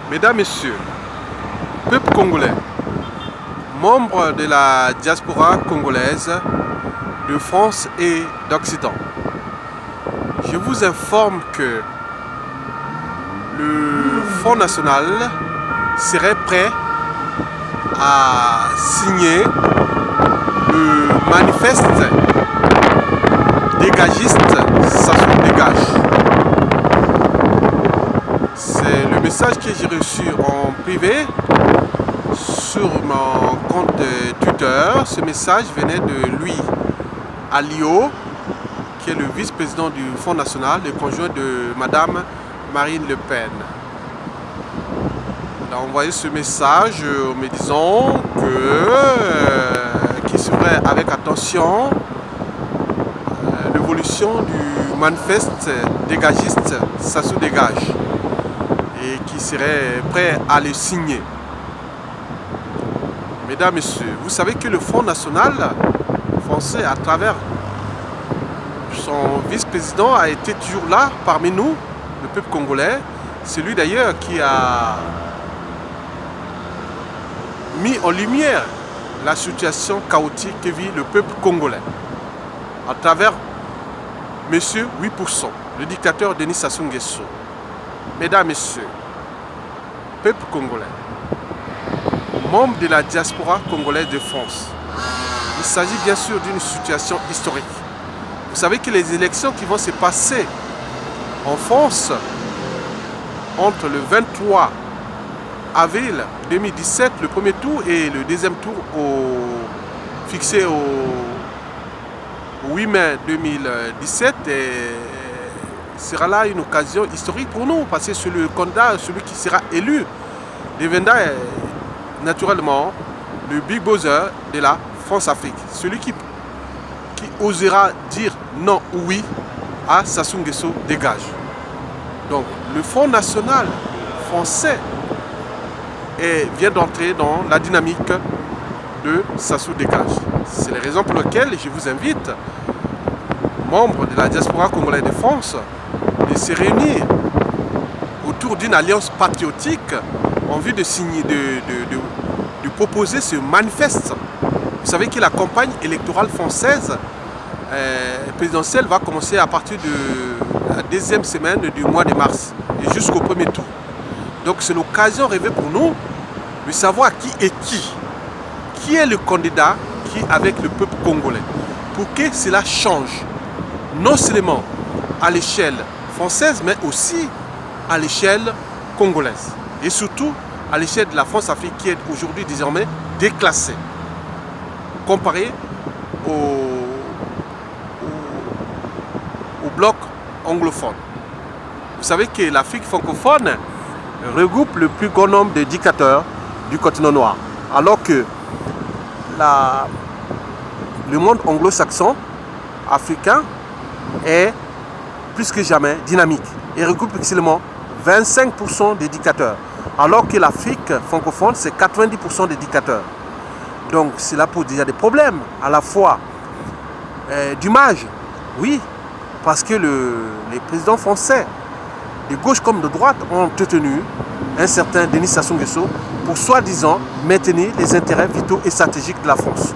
Mesdames, Messieurs, peuple congolais, membres de la diaspora congolaise de France et d'Occident, je vous informe que le Front National serait prêt à signer le manifeste dégagiste Sassou Dégage. C'est le message que j'ai reçu en privé sur mon compte Twitter. Ce message venait de Louis Alliot, qui est le vice-président du Front National, le conjoint de Madame Marine Le Pen. Il a envoyé ce message me disant qu'il suivrait avec attention l'évolution du manifeste dégagiste Sassou Dégage et qui serait prêt à le signer. Mesdames, Messieurs, vous savez que le Front National français, à travers son vice-président, a été toujours là parmi nous, le peuple congolais. C'est lui d'ailleurs qui a mis en lumière la situation chaotique que vit le peuple congolais à travers M. 8%, le dictateur Denis Sassou Nguesso. Mesdames, Messieurs, peuple congolais, membres de la diaspora congolaise de France, il s'agit bien sûr d'une situation historique. Vous savez que les élections qui vont se passer en France entre le 23 avril 2017, le premier tour, et le deuxième tour fixé au 8 mai 2017, sera là une occasion historique pour nous, parce que c'est le candidat, celui qui sera élu, deviendra naturellement le Big Brother de la France-Afrique. Celui qui osera dire non ou oui à Sassou Nguesso Dégage. Donc le Front National français vient d'entrer dans la dynamique de Sassou Dégage. C'est les raisons pour lesquelles je vous invite, membres de la diaspora congolaise de France, de se réunir autour d'une alliance patriotique en vue de signer, de proposer ce manifeste. Vous savez que la campagne électorale française présidentielle va commencer à partir de la deuxième semaine du mois de mars et jusqu'au premier tour. Donc c'est l'occasion rêvée pour nous de savoir qui est qui. Qui est le candidat qui est avec le peuple congolais, pour que cela change, non seulement à l'échelle française, mais aussi à l'échelle congolaise. Et surtout à l'échelle de la France-Afrique qui est aujourd'hui désormais déclassée, comparée au bloc anglophone. Vous savez que l'Afrique francophone regroupe le plus grand nombre de dictateurs du continent noir, alors que le monde anglo-saxon africain est plus que jamais dynamique et regroupe seulement 25% des dictateurs, alors que l'Afrique francophone c'est 90% des dictateurs. Donc cela pose déjà des problèmes à la fois d'image, oui, parce que les présidents français de gauche comme de droite ont tenu un certain Denis Sassou Nguesso pour soi-disant maintenir les intérêts vitaux et stratégiques de la France.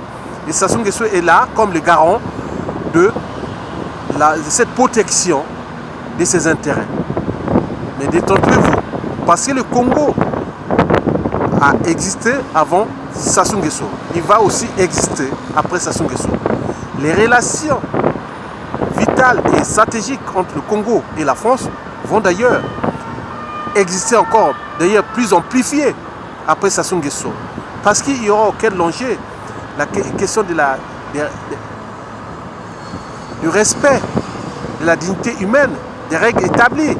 Et Sassou Nguesso est là comme le garant de cette protection de ses intérêts. Mais détrompez-vous, parce que le Congo a existé avant Sassou Nguesso. Il va aussi exister après Sassou Nguesso. Les relations vitales et stratégiques entre le Congo et la France vont d'ailleurs exister encore, d'ailleurs plus amplifiées après Sassou Nguesso. Parce qu'il y aura auquel longer la question du respect de la dignité humaine, des règles établies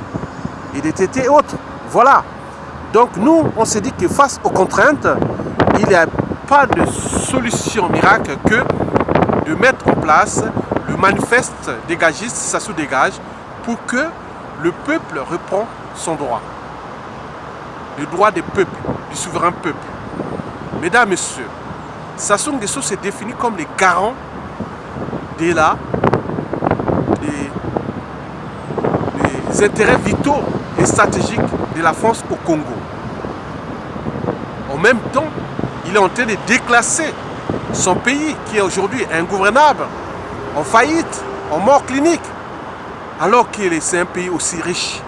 et des traités et autres. Voilà. Donc nous, on s'est dit que face aux contraintes, il n'y a pas de solution miracle que de mettre en place le manifeste dégagiste Sassou Dégage pour que le peuple reprend son droit. Le droit des peuples, du souverain peuple. Mesdames, Messieurs, Sassou Nguesso s'est défini comme les garants des intérêts vitaux et stratégiques de la France au Congo. même temps, il est en train de déclasser son pays qui est aujourd'hui ingouvernable, en faillite, en mort clinique, alors que c'est un pays aussi riche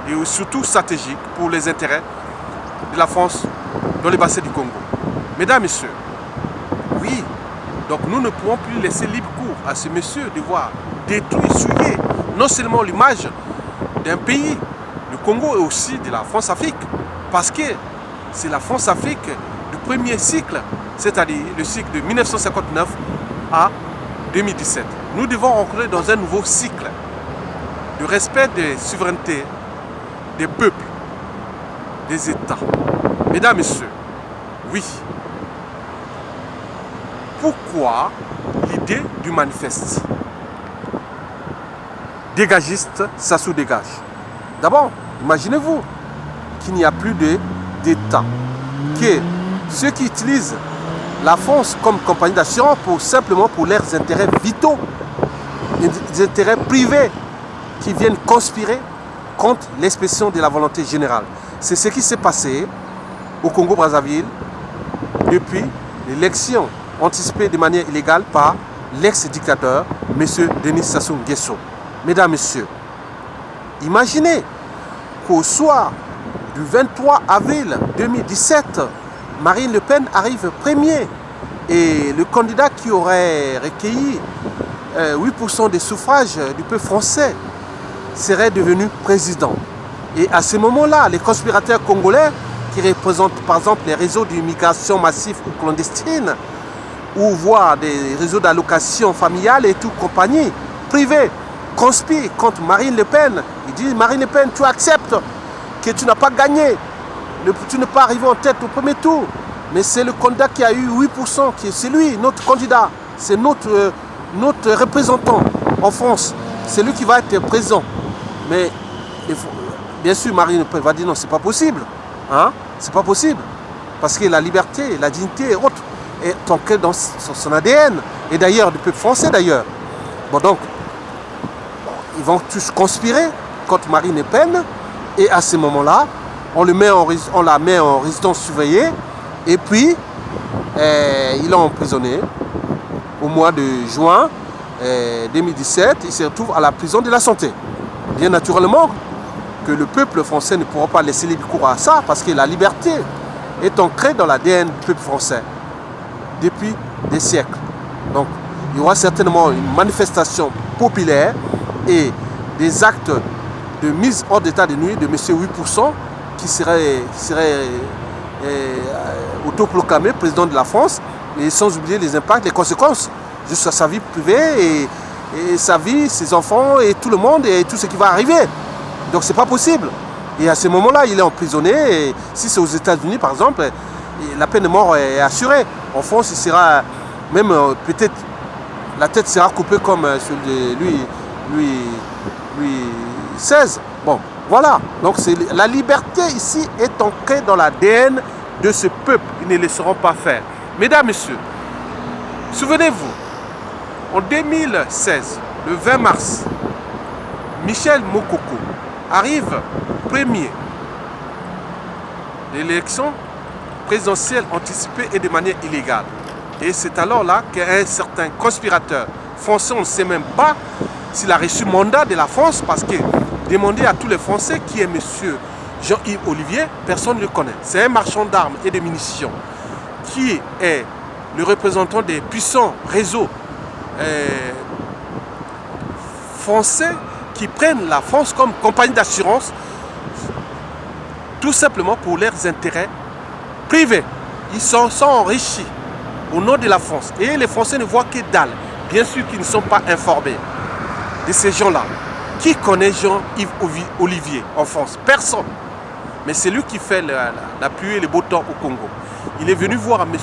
et surtout stratégique pour les intérêts de la France dans les bassins du Congo. Mesdames, Messieurs, oui, donc nous ne pouvons plus laisser libre cours à ce monsieur de voir détruire, souiller non seulement l'image d'un pays, le Congo, et aussi de la France-Afrique, parce que c'est la France-Afrique du premier cycle, c'est-à-dire le cycle de 1959 à 2017. Nous devons entrer dans un nouveau cycle de respect des souverainetés, des peuples, des États. Mesdames, Messieurs, oui. Pourquoi l'idée du manifeste dégagiste, ça se dégage? D'abord, imaginez-vous qu'il n'y a plus d'État, que ceux qui utilisent la France comme compagnie d'assurance simplement pour leurs intérêts vitaux, des intérêts privés qui viennent conspirer contre l'expression de la volonté générale. C'est ce qui s'est passé au Congo-Brazzaville depuis l'élection anticipée de manière illégale par l'ex-dictateur M. Denis Sassou Nguesso. Mesdames, Messieurs, imaginez qu'au soir du 23 avril 2017, Marine Le Pen arrive premier et le candidat qui aurait recueilli 8% des suffrages du peuple français serait devenu président. Et à ce moment-là, les conspirateurs congolais qui représentent par exemple les réseaux d'immigration massive ou clandestine, ou voire des réseaux d'allocation familiale et tout compagnie privée, conspirent contre Marine Le Pen. Ils disent: Marine Le Pen, tu acceptes que tu n'as pas gagné, tu n'es pas arrivé en tête au premier tour, mais c'est le candidat qui a eu 8%, c'est lui, notre candidat, c'est notre représentant en France, c'est lui qui va être présent. Mais bien sûr, Marine Le Pen va dire: non, c'est pas possible, hein? C'est pas possible, parce que la liberté, la dignité et autres est ancrée dans son ADN, et d'ailleurs du peuple français d'ailleurs. Bon, donc ils vont tous conspirer contre Marine Le Pen, et à ce moment-là, on la met en résidence surveillée, et puis il est emprisonné au mois de juin 2017. Il se retrouve à la prison de la Santé. Bien naturellement que le peuple français ne pourra pas laisser libre cours à ça, parce que la liberté est ancrée dans l'ADN du peuple français depuis des siècles. Donc il y aura certainement une manifestation populaire et des actes de mise hors d'état de nuire de M. 8% qui serait autoproclamé président de la France, et sans oublier les impacts, les conséquences jusqu'à sa vie privée et sa vie, ses enfants et tout le monde et tout ce qui va arriver. Donc c'est pas possible. Et à ce moment-là, il est emprisonné, et si c'est aux États-Unis par exemple, la peine de mort est assurée. En France, il sera même peut-être la tête sera coupée comme celui de Louis XVI. Bon, voilà. Donc la liberté ici est ancrée dans l'ADN de ce peuple. Ils ne laisseront pas faire. Mesdames, Messieurs, souvenez-vous, en 2016, le 20 mars, Michel Mokoko arrive premier de l'élection présidentielle anticipée et de manière illégale. Et c'est alors là qu'un certain conspirateur français, on ne sait même pas s'il a reçu mandat de la France, parce que demander à tous les Français qui est M. Jean-Yves Olivier, personne ne le connaît. C'est un marchand d'armes et de munitions qui est le représentant des puissants réseaux français qui prennent la France comme compagnie d'assurance tout simplement pour leurs intérêts privés. Ils sont enrichis au nom de la France. Et les Français ne voient que dalle. Bien sûr qu'ils ne sont pas informés de ces gens-là. Qui connaît Jean-Yves Olivier en France? Personne. Mais c'est lui qui fait la pluie et le beau temps au Congo. Il est venu voir M.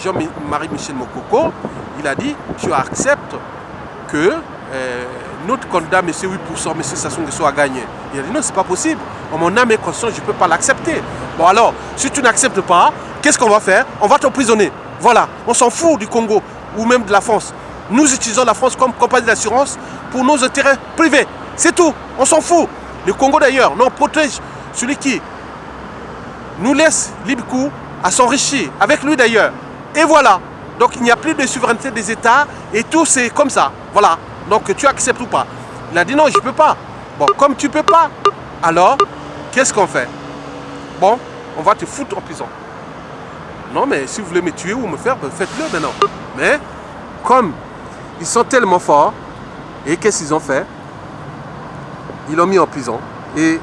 Jean-Marie Michel Mokoko. Il a dit: tu acceptes que notre candidat, M. 8%, M. Sassou Nguesso a gagné. Il a dit: non, c'est pas possible. En mon âme et conscience, je ne peux pas l'accepter. Bon alors, si tu n'acceptes pas, qu'est-ce qu'on va faire? On va t'emprisonner. Voilà, on s'en fout du Congo ou même de la France. Nous utilisons la France comme compagnie d'assurance pour nos intérêts privés. C'est tout, on s'en fout. Le Congo d'ailleurs, nous on protège celui qui nous laisse libre cours à s'enrichir, avec lui d'ailleurs. Et voilà. Donc il n'y a plus de souveraineté des États et tout c'est comme ça. Voilà. Donc tu acceptes ou pas? Il a dit non, je ne peux pas. Bon, comme tu ne peux pas, alors qu'est-ce qu'on fait? Bon, on va te foutre en prison. Non, mais si vous voulez me tuer ou me faire, faites-le maintenant. Mais comme ils sont tellement forts, et qu'est-ce qu'ils ont fait? Ils l'ont mis en prison. Et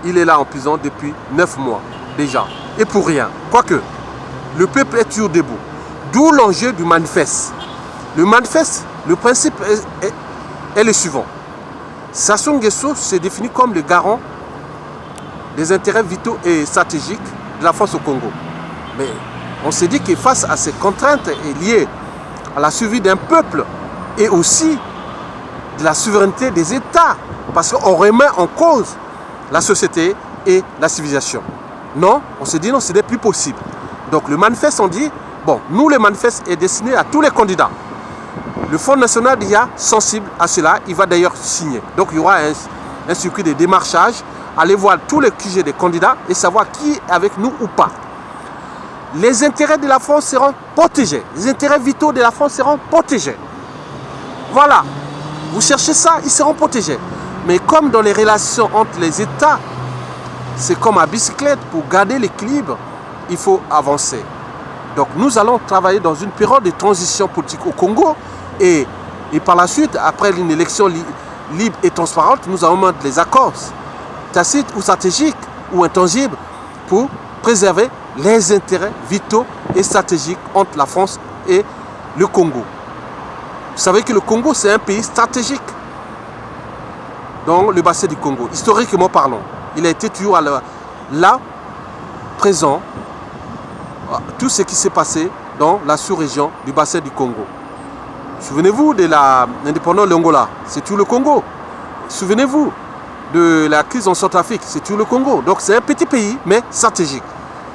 il est là en prison depuis 9 mois déjà. Et pour rien. Quoique, le peuple est toujours debout. D'où l'enjeu du manifeste. Le manifeste, le principe est le suivant. Sassou Nguesso se définit comme le garant des intérêts vitaux et stratégiques de la France au Congo. Mais on s'est dit que face à ces contraintes liées à la survie d'un peuple et aussi de la souveraineté des États, parce qu'on remet en cause la société et la civilisation. Non, on s'est dit non, ce n'est plus possible. Donc le manifeste, on dit, bon, nous le manifeste est destiné à tous les candidats. Le Front National déjà sensible à cela, il va d'ailleurs signer. Donc il y aura un circuit de démarchage, aller voir tous les QG des candidats et savoir qui est avec nous ou pas. Les intérêts de la France seront protégés. Les intérêts vitaux de la France seront protégés. Voilà. Vous cherchez ça, ils seront protégés. Mais comme dans les relations entre les États, c'est comme à bicyclette, pour garder l'équilibre, il faut avancer. Donc nous allons travailler dans une période de transition politique au Congo et par la suite, après une élection libre et transparente, nous allons mettre les accords tacites ou stratégiques ou intangibles pour préserver les intérêts vitaux et stratégiques entre la France et le Congo. Vous savez que le Congo, c'est un pays stratégique dans le bassin du Congo. Historiquement parlant, il a été toujours là, présent, tout ce qui s'est passé dans la sous-région du bassin du Congo. Souvenez-vous de l'indépendance de l'Angola, c'est tout le Congo. Souvenez-vous de la crise en Centrafrique, c'est tout le Congo. Donc c'est un petit pays, mais stratégique.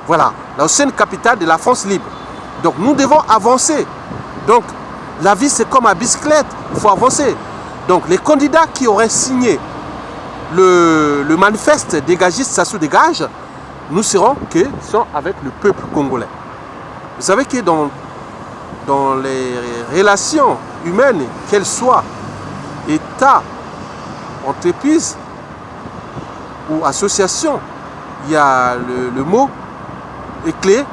Voilà, l'ancienne capitale de la France libre. Donc nous devons avancer. Donc la vie c'est comme à bicyclette, il faut avancer. Donc les candidats qui auraient signé le manifeste dégagiste Sassou dégage, nous serons sont avec le peuple congolais. Vous savez que dans les relations humaines, qu'elles soient État, entreprise ou association, il y a le mot est clé,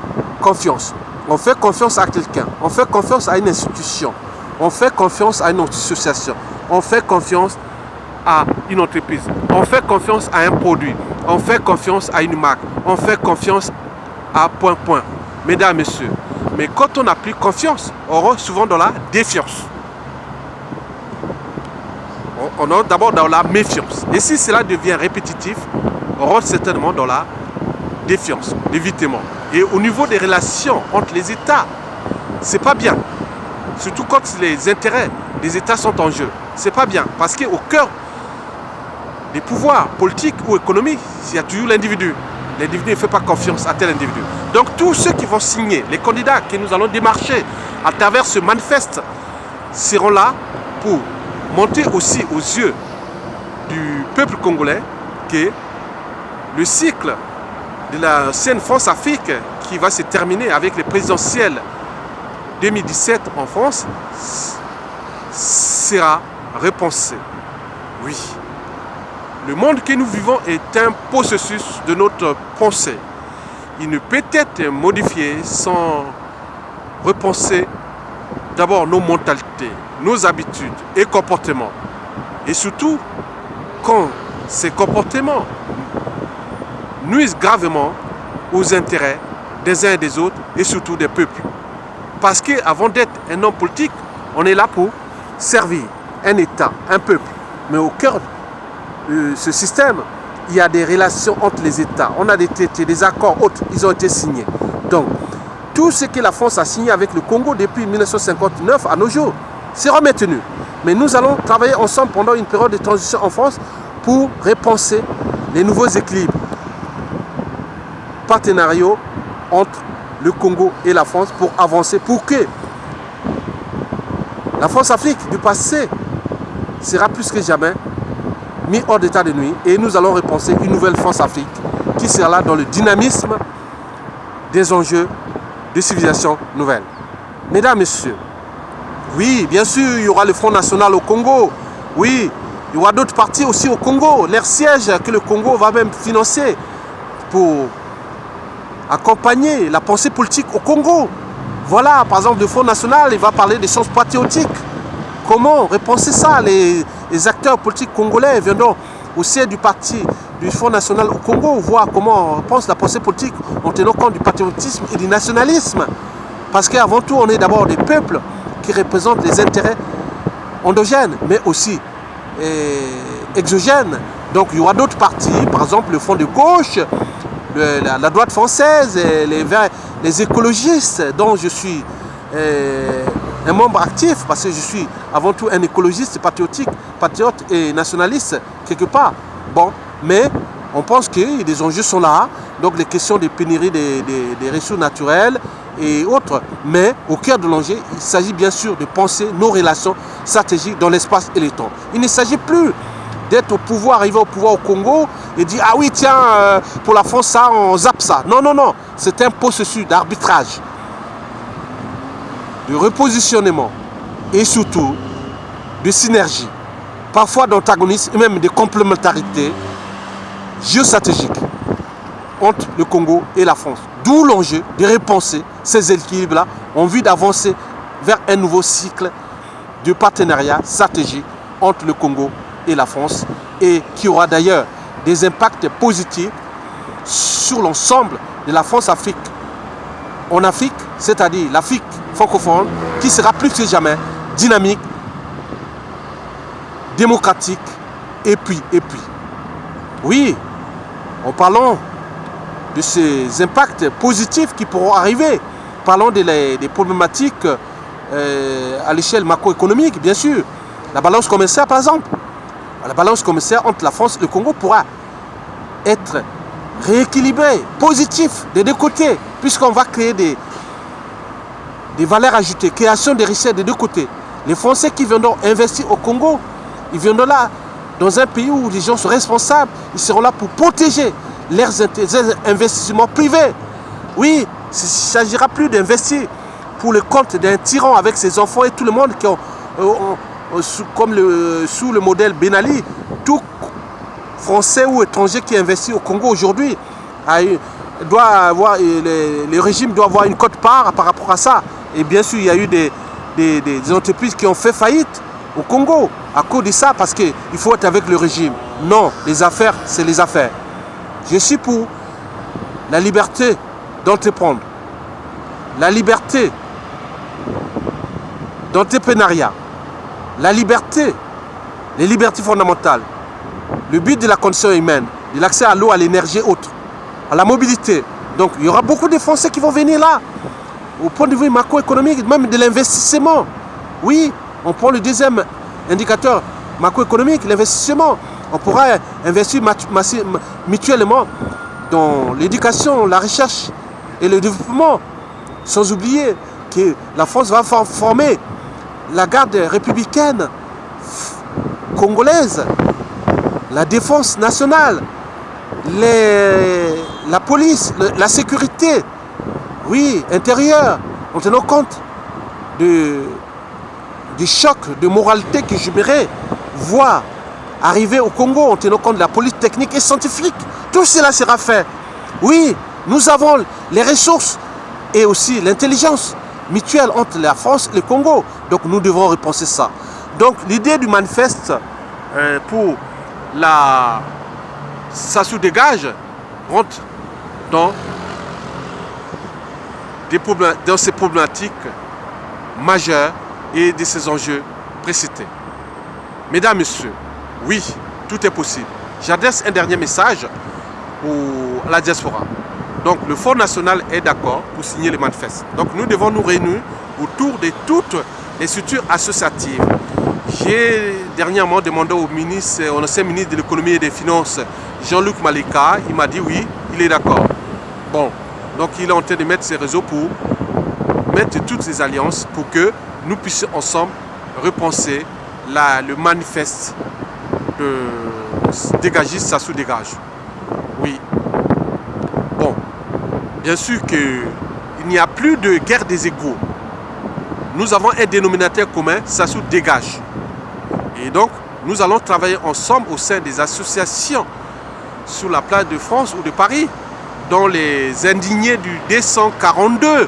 confiance. On fait confiance à quelqu'un, on fait confiance à une institution, on fait confiance à une association, on fait confiance à une entreprise, on fait confiance à un produit, on fait confiance à une marque, on fait confiance à point. Mesdames, messieurs, mais quand on n'a plus confiance, on est souvent dans la défiance. On est d'abord dans la méfiance. Et si cela devient répétitif, on rentre certainement dans la défiance, l'évitement. Et au niveau des relations entre les États, c'est pas bien. Surtout quand les intérêts des États sont en jeu. C'est pas bien. Parce qu'au cœur des pouvoirs politiques ou économiques, il y a toujours l'individu. L'individu ne fait pas confiance à tel individu. Donc tous ceux qui vont signer, les candidats que nous allons démarcher à travers ce manifeste, seront là pour montrer aussi aux yeux du peuple congolais que le cycle de l'ancienne France-Afrique qui va se terminer avec les présidentielles 2017 en France sera repensé. Oui. Le monde que nous vivons est un processus de notre pensée. Il ne peut être modifié sans repenser d'abord nos mentalités, nos habitudes et comportements. Et surtout, quand ces comportements nuisent gravement aux intérêts des uns et des autres et surtout des peuples. Parce qu'avant d'être un homme politique, on est là pour servir un État, un peuple. Mais au cœur de ce système, il y a des relations entre les États. On a des traités, des accords autres, ils ont été signés. Donc, tout ce que la France a signé avec le Congo depuis 1959 à nos jours sera maintenu. Mais nous allons travailler ensemble pendant une période de transition en France pour repenser les nouveaux équilibres partenariaux entre le Congo et la France pour avancer, pour que la France-Afrique du passé sera plus que jamais mis hors d'état de nuit et nous allons repenser une nouvelle France-Afrique qui sera là dans le dynamisme des enjeux de civilisation nouvelle. Mesdames, Messieurs, oui, bien sûr, il y aura le Front National au Congo. Oui, il y aura d'autres partis aussi au Congo. Leur siège que le Congo va même financer pour accompagner la pensée politique au Congo. Voilà, par exemple, le Front National, il va parler des sciences patriotiques. Comment repenser ça? Les acteurs politiques congolais viendront au siège du parti du Front National au Congo, voir comment on pense la pensée politique en tenant compte du patriotisme et du nationalisme. Parce qu'avant tout, on est d'abord des peuples qui représentent les intérêts endogènes, mais aussi exogènes. Donc il y aura d'autres partis, par exemple le Front de gauche, la droite française, et les écologistes, dont je suis un membre actif, parce que je suis avant tout un écologiste patriote et nationaliste, quelque part. Bon, mais on pense que les enjeux sont là, donc les questions de pénurie des ressources naturelles et autres. Mais au cœur de l'enjeu, il s'agit bien sûr de penser nos relations stratégiques dans l'espace et le temps. Il ne s'agit plus d'être au pouvoir, arriver au pouvoir au Congo et dire ah oui tiens, pour la France ça, on zappe ça. Non, non, non, c'est un processus d'arbitrage, de repositionnement et surtout de synergie, parfois d'antagonisme et même de complémentarité géostratégique entre le Congo et la France. D'où l'enjeu de repenser ces équilibres-là en vue d'avancer vers un nouveau cycle de partenariat stratégique entre le Congo et la France, et qui aura d'ailleurs des impacts positifs sur l'ensemble de la France-Afrique. En Afrique, c'est-à-dire l'Afrique francophone, qui sera plus que jamais dynamique, démocratique, et puis. Oui, en parlant de ces impacts positifs qui pourront arriver, parlons des problématiques à l'échelle macroéconomique, bien sûr. La balance commerciale, par exemple. La balance commerciale entre la France et le Congo pourra être rééquilibrée, positive des deux côtés, puisqu'on va créer des valeurs ajoutées, création des richesses des deux côtés. Les Français qui viendront investir au Congo, ils viendront là, dans un pays où les gens sont responsables, ils seront là pour protéger leurs investissements privés. Oui, il ne s'agira plus d'investir pour le compte d'un tyran avec ses enfants et tout le monde qui ont, sous le modèle Ben Ali, tout Français ou étranger qui investit au Congo aujourd'hui doit avoir, le régime doit avoir une quote-part par rapport à ça. Et bien sûr, il y a eu des entreprises qui ont fait faillite au Congo à cause de ça, parce qu'il faut être avec le régime. Non, les affaires, c'est les affaires. Je suis pour la liberté d'entreprendre, la liberté d'entrepreneuriat, la liberté, les libertés fondamentales, le but de la condition humaine, de l'accès à l'eau, à l'énergie, autre, à la mobilité. Donc il y aura beaucoup de Français qui vont venir là, au point de vue macroéconomique, même de l'investissement. Oui, on prend le deuxième indicateur macroéconomique, l'investissement. On pourra investir mutuellement dans l'éducation, la recherche et le développement, sans oublier que la France va former la garde républicaine congolaise, la défense nationale, la police, la sécurité, oui, intérieure, en tenant compte du choc de moralité que j'aimerais voir arriver au Congo, en tenant compte de la police technique et scientifique. Tout cela sera fait. Oui, nous avons les ressources et aussi l'intelligence mutuelle entre la France et le Congo. Donc nous devons repenser ça. Donc l'idée du manifeste pour la Sassou Dégage rentre dans ces problématiques majeures et de ces enjeux précités. Mesdames, Messieurs, oui, tout est possible. J'adresse un dernier message à la diaspora. Donc le Front National est d'accord pour signer le manifeste. Donc nous devons nous réunir autour de toutes les structures associatives. J'ai dernièrement demandé au ancien ministre de l'économie et des finances, Jean-Luc Malika. Il m'a dit oui, il est d'accord. Bon, donc il est en train de mettre ses réseaux pour mettre toutes ces alliances pour que nous puissions ensemble repenser le manifeste de dégagiste Sassou Dégage. Oui, bien sûr qu'il n'y a plus de guerre des égaux. Nous avons un dénominateur commun, ça se dégage. Et donc, nous allons travailler ensemble au sein des associations sur la place de France ou de Paris, dont les indignés du D142,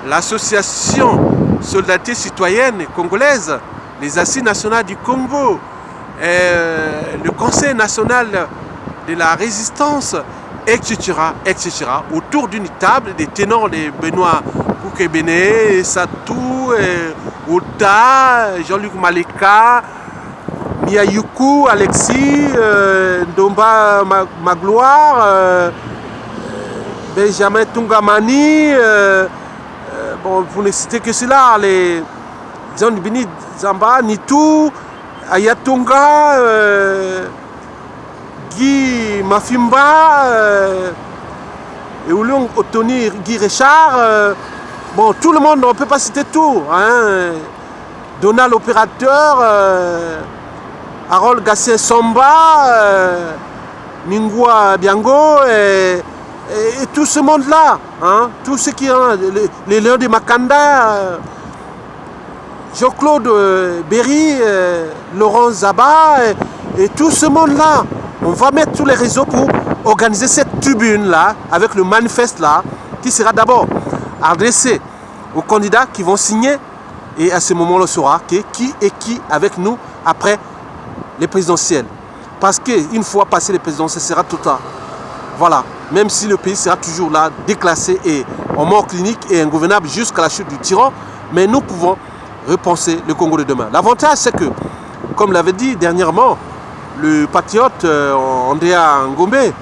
l'association Solidarité citoyenne congolaise, les Assises nationales du Congo, le Conseil national de la résistance, etc., etc., autour d'une table des ténors de Benoît Poukébéné, Satou, Ota, Jean-Luc Maleka, Miyayuku, Alexis, Ndomba Magloire, Benjamin Tungamani, bon, vous ne citez que cela, les John Bini Zamba, Nitou, Ayatonga, Guy Mafimba, Eulung Otoni, Guy Richard, bon, tout le monde, on ne peut pas citer tout, hein. Donald Opérateur, Harold Gassien Somba, Ningua Biango, et tout ce monde-là, hein, tout ce qui ont les Léons de Makanda, Jean-Claude Berry, Laurent Zaba, et tout ce monde-là. On va mettre tous les réseaux pour organiser cette tribune-là, avec le manifeste-là, qui sera d'abord adressé aux candidats qui vont signer, et à ce moment-là, on saura qui est qui avec nous après les présidentielles. Parce qu'une fois passé les présidentielles, ce sera tout tard. Voilà. Même si le pays sera toujours là, déclassé et en mort clinique et ingouvernable jusqu'à la chute du tyran, mais nous pouvons repenser le Congo de demain. L'avantage, c'est que, comme l'avait dit dernièrement le patriote Andrea Ngombe,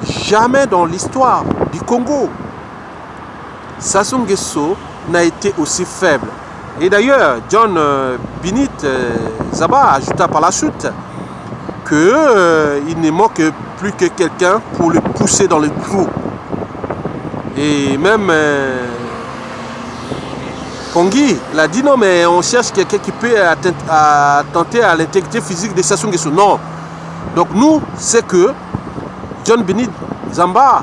jamais dans l'histoire du Congo, Sassou Nguesso n'a été aussi faible. Et d'ailleurs, John Binit Zaba ajouta par la suite qu'il ne manque plus que quelqu'un pour le pousser dans le trou. Et même Pongi l'a dit, non, mais on cherche quelqu'un qui peut attenter à l'intégrité physique de Sassou Nguesso. Non. Donc nous, c'est que John Binit Zaba,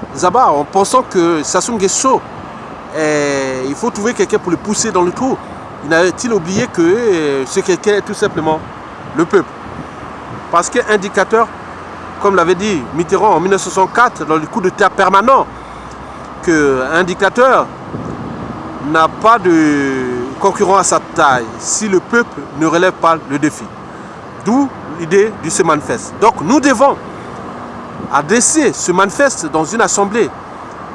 en pensant que Sassou Nguesso, il faut trouver quelqu'un pour le pousser dans le trou, il n'a-t-il oublié que ce quelqu'un est tout simplement le peuple. Parce qu'un indicateur, comme l'avait dit Mitterrand en 1964, dans le coup d'État permanent, qu'un dictateur n'a pas de concurrent à sa taille si le peuple ne relève pas le défi. D'où l'idée de ce manifeste. Donc nous devons adresser ce manifeste dans une assemblée,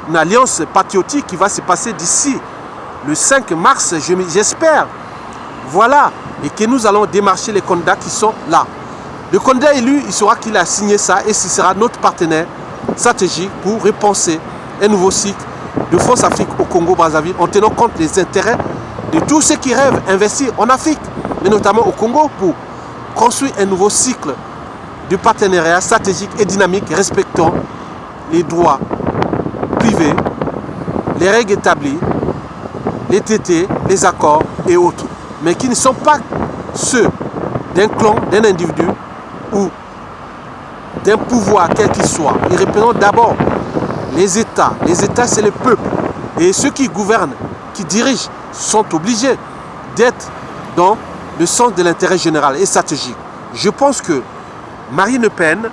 une alliance patriotique qui va se passer d'ici le 5 mars, j'espère. Voilà. Et que nous allons démarcher les candidats qui sont là. Le candidat élu, il saura qu'il a signé ça et ce sera notre partenaire stratégique pour repenser un nouveau cycle de France-Afrique au Congo-Brazzaville en tenant compte des intérêts de tous ceux qui rêvent d'investir en Afrique, mais notamment au Congo, pour construire un nouveau cycle de partenariat stratégique et dynamique respectant les droits privés, les règles établies, les traités, les accords et autres, mais qui ne sont pas ceux d'un clan, d'un individu ou d'un pouvoir quel qu'il soit. Ils représentent d'abord les États. Les États, c'est le peuple. Et ceux qui gouvernent, qui dirigent, sont obligés d'être dans le sens de l'intérêt général et stratégique. Je pense que Marine Le Pen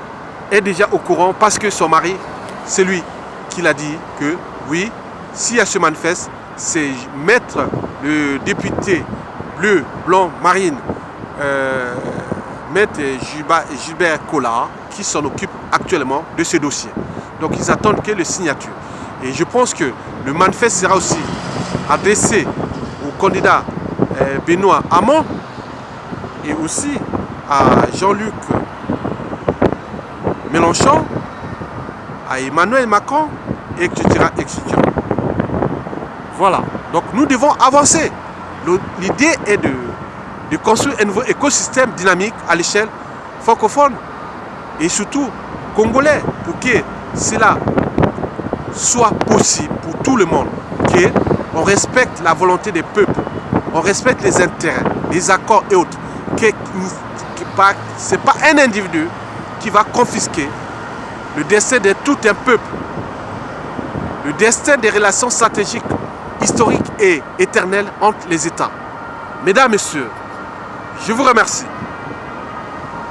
est déjà au courant parce que son mari, c'est lui qui l'a dit que oui, s'il y a ce manifeste, c'est mettre le député bleu, blanc, marine, Maître Gilbert Collard, qui s'en occupe actuellement de ce dossier. Donc ils attendent que les signatures. Et je pense que le manifeste sera aussi adressé au candidat Benoît Hamon et aussi à Jean-Luc Mélenchon, à Emmanuel Macron, etc., etc. Voilà. Donc nous devons avancer. L'idée est de construire un nouveau écosystème dynamique à l'échelle francophone et surtout congolais pour que cela soit possible pour tout le monde, qu'on respecte la volonté des peuples, on respecte les intérêts, les accords et autres, que ce n'est pas un individu qui va confisquer le destin de tout un peuple. le destin des relations stratégiques, historiques et éternelles entre les États. Mesdames, Messieurs, je vous remercie.